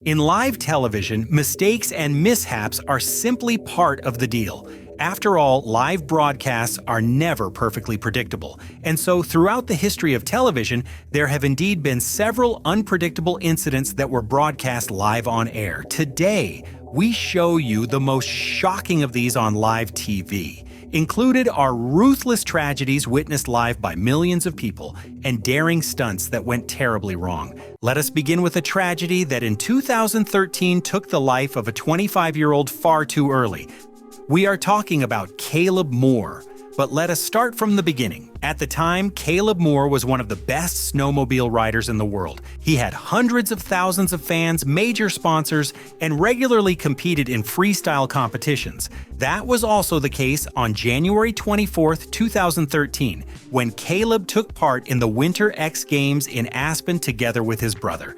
In live television, mistakes and mishaps are simply part of the deal. After all, live broadcasts are never perfectly predictable, and so throughout the history of television, there have indeed been several unpredictable incidents that were broadcast live on air. Today, we show you the most shocking of these on live TV. Included are ruthless tragedies witnessed live by millions of people and daring stunts that went terribly wrong. Let us begin with a tragedy that in 2013 took the life of a 25-year-old far too early. We are talking about Caleb Moore. But let us start from the beginning. At the time, Caleb Moore was one of the best snowmobile riders in the world. He had hundreds of thousands of fans, major sponsors, and regularly competed in freestyle competitions. That was also the case on January 24, 2013, when Caleb took part in the Winter X Games in Aspen together with his brother.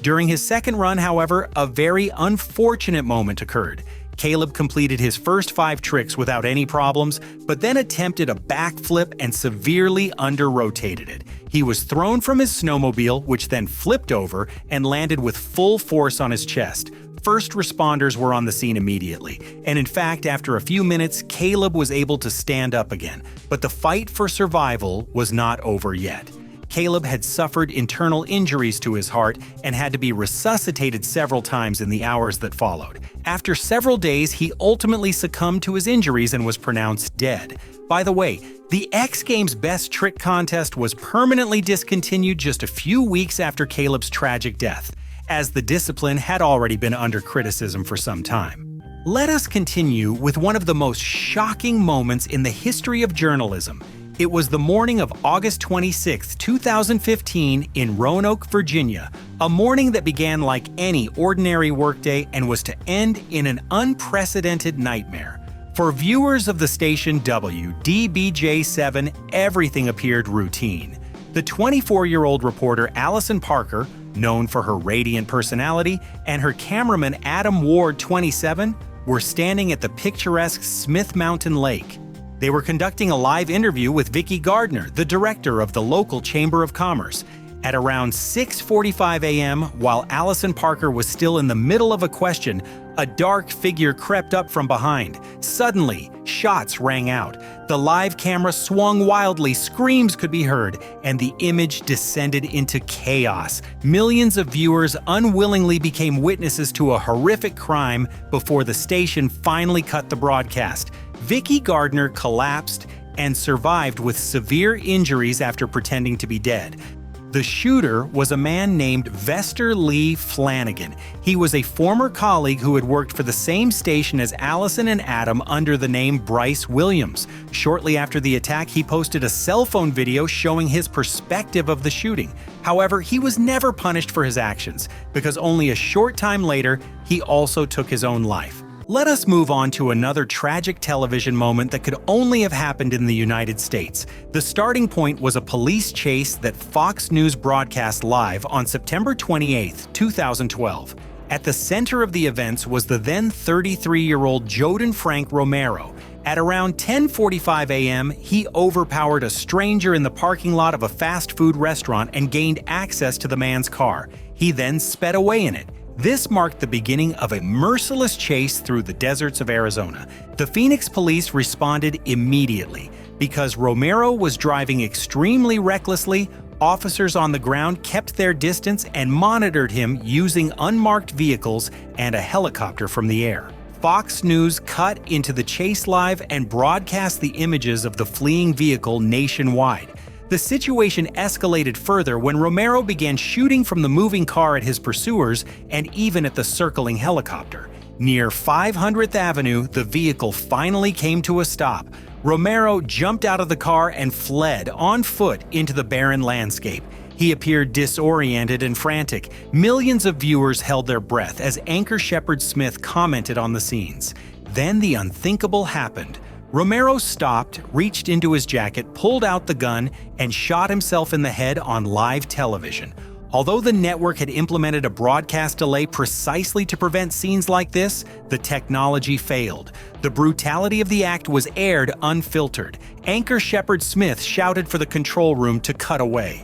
During his second run, however, a very unfortunate moment occurred. Caleb completed his first 5 tricks without any problems, but then attempted a backflip and severely under-rotated it. He was thrown from his snowmobile, which then flipped over and landed with full force on his chest. First responders were on the scene immediately, and in fact, after a few minutes, Caleb was able to stand up again. But the fight for survival was not over yet. Caleb had suffered internal injuries to his heart and had to be resuscitated several times in the hours that followed. After several days, he ultimately succumbed to his injuries and was pronounced dead. By the way, the X Games Best Trick Contest was permanently discontinued just a few weeks after Caleb's tragic death, as the discipline had already been under criticism for some time. Let us continue with one of the most shocking moments in the history of journalism. It was the morning of August 26, 2015 in Roanoke, Virginia, a morning that began like any ordinary workday and was to end in an unprecedented nightmare. For viewers of the station WDBJ7, everything appeared routine. The 24-year-old reporter Allison Parker, known for her radiant personality, and her cameraman Adam Ward, 27, were standing at the picturesque Smith Mountain Lake. They were conducting a live interview with Vicki Gardner, the director of the local Chamber of Commerce. At around 6:45 a.m., while Allison Parker was still in the middle of a question, a dark figure crept up from behind. Suddenly, shots rang out. The live camera swung wildly, screams could be heard, and the image descended into chaos. Millions of viewers unwillingly became witnesses to a horrific crime before the station finally cut the broadcast. Vicki Gardner collapsed and survived with severe injuries after pretending to be dead. The shooter was a man named Vester Lee Flanagan. He was a former colleague who had worked for the same station as Allison and Adam under the name Bryce Williams. Shortly after the attack, he posted a cell phone video showing his perspective of the shooting. However, he was never punished for his actions, because only a short time later, he also took his own life. Let us move on to another tragic television moment that could only have happened in the United States. The starting point was a police chase that Fox News broadcast live on September 28, 2012. At the center of the events was the then 33-year-old Joden Frank Romero. At around 10:45 a.m., he overpowered a stranger in the parking lot of a fast food restaurant and gained access to the man's car. He then sped away in it. This marked the beginning of a merciless chase through the deserts of Arizona. The Phoenix police responded immediately. Because Romero was driving extremely recklessly, officers on the ground kept their distance and monitored him using unmarked vehicles and a helicopter from the air. Fox News cut into the chase live and broadcast the images of the fleeing vehicle nationwide. The situation escalated further when Romero began shooting from the moving car at his pursuers and even at the circling helicopter. Near 500th Avenue, the vehicle finally came to a stop. Romero jumped out of the car and fled on foot into the barren landscape. He appeared disoriented and frantic. Millions of viewers held their breath as anchor Shepard Smith commented on the scenes. Then the unthinkable happened. Romero stopped, reached into his jacket, pulled out the gun, and shot himself in the head on live television. Although the network had implemented a broadcast delay precisely to prevent scenes like this, the technology failed. The brutality of the act was aired unfiltered. Anchor Shepard Smith shouted for the control room to cut away.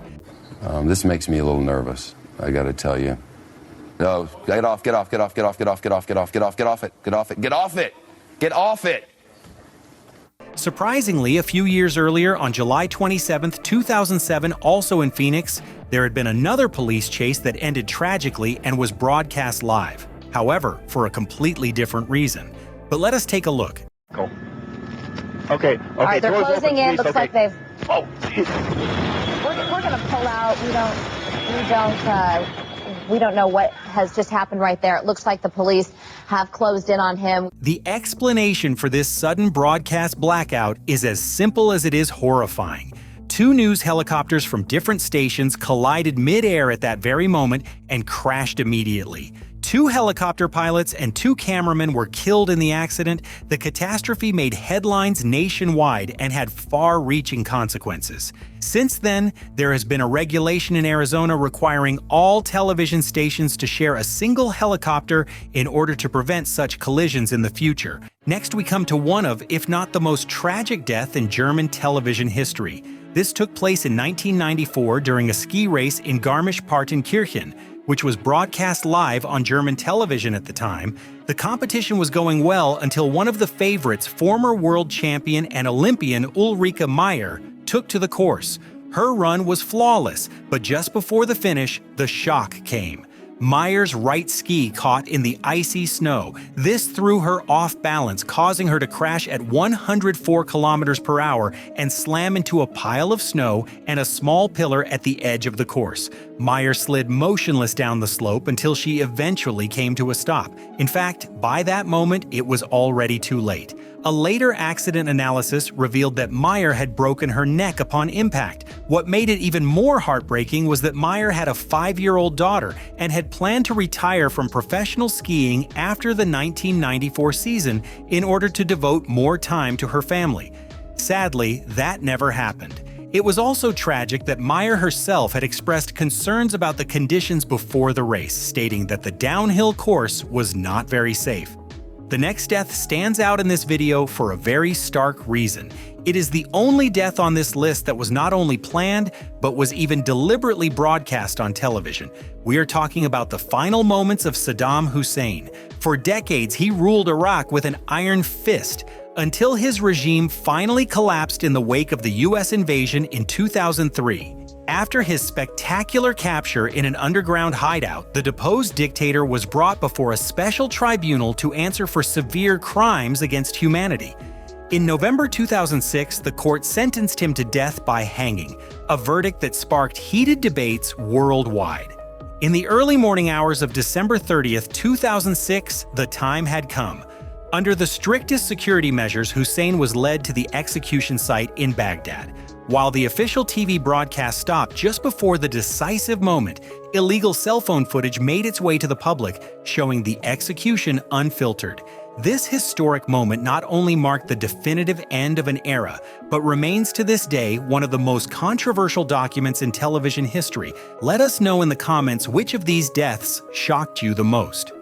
This makes me a little nervous, I gotta tell you. No, get off, get off, get off, get off, get off, get off, get off, get off, get off it, get off it, get off it, get off it. Surprisingly, a few years earlier, on July 27, 2007, also in Phoenix, there had been another police chase that ended tragically and was broadcast live. However, for a completely different reason. But let us take a look. Cool. Okay. All right, they're closing in. Looks like they've. Oh, geez. We're going to pull out. We don't know what has just happened right there. It looks like the police have closed in on him. The explanation for this sudden broadcast blackout is as simple as it is horrifying. Two news helicopters from different stations collided mid-air at that very moment and crashed immediately. Two helicopter pilots and two cameramen were killed in the accident. The catastrophe made headlines nationwide and had far-reaching consequences. Since then, there has been a regulation in Arizona requiring all television stations to share a single helicopter in order to prevent such collisions in the future. Next, we come to one of, if not the most tragic death in German television history. This took place in 1994 during a ski race in Garmisch-Partenkirchen, which was broadcast live on German television at the time. The competition was going well until one of the favorites, former world champion and Olympian Ulrike Meier, took to the course. Her run was flawless, but just before the finish, the shock came. Meier's right ski caught in the icy snow. This threw her off balance, causing her to crash at 104 kilometers per hour and slam into a pile of snow and a small pillar at the edge of the course. Meier slid motionless down the slope until she eventually came to a stop. In fact, by that moment, it was already too late. A later accident analysis revealed that Meier had broken her neck upon impact. What made it even more heartbreaking was that Meier had a 5-year-old daughter and had planned to retire from professional skiing after the 1994 season in order to devote more time to her family. Sadly, that never happened. It was also tragic that Meier herself had expressed concerns about the conditions before the race, stating that the downhill course was not very safe. The next death stands out in this video for a very stark reason. It is the only death on this list that was not only planned, but was even deliberately broadcast on television. We are talking about the final moments of Saddam Hussein. For decades, he ruled Iraq with an iron fist, until his regime finally collapsed in the wake of the US invasion in 2003. After his spectacular capture in an underground hideout, the deposed dictator was brought before a special tribunal to answer for severe crimes against humanity. In November 2006, the court sentenced him to death by hanging, a verdict that sparked heated debates worldwide. In the early morning hours of December 30th, 2006, the time had come. Under the strictest security measures, Hussein was led to the execution site in Baghdad. While the official TV broadcast stopped just before the decisive moment, illegal cell phone footage made its way to the public, showing the execution unfiltered. This historic moment not only marked the definitive end of an era, but remains to this day one of the most controversial documents in television history. Let us know in the comments which of these deaths shocked you the most.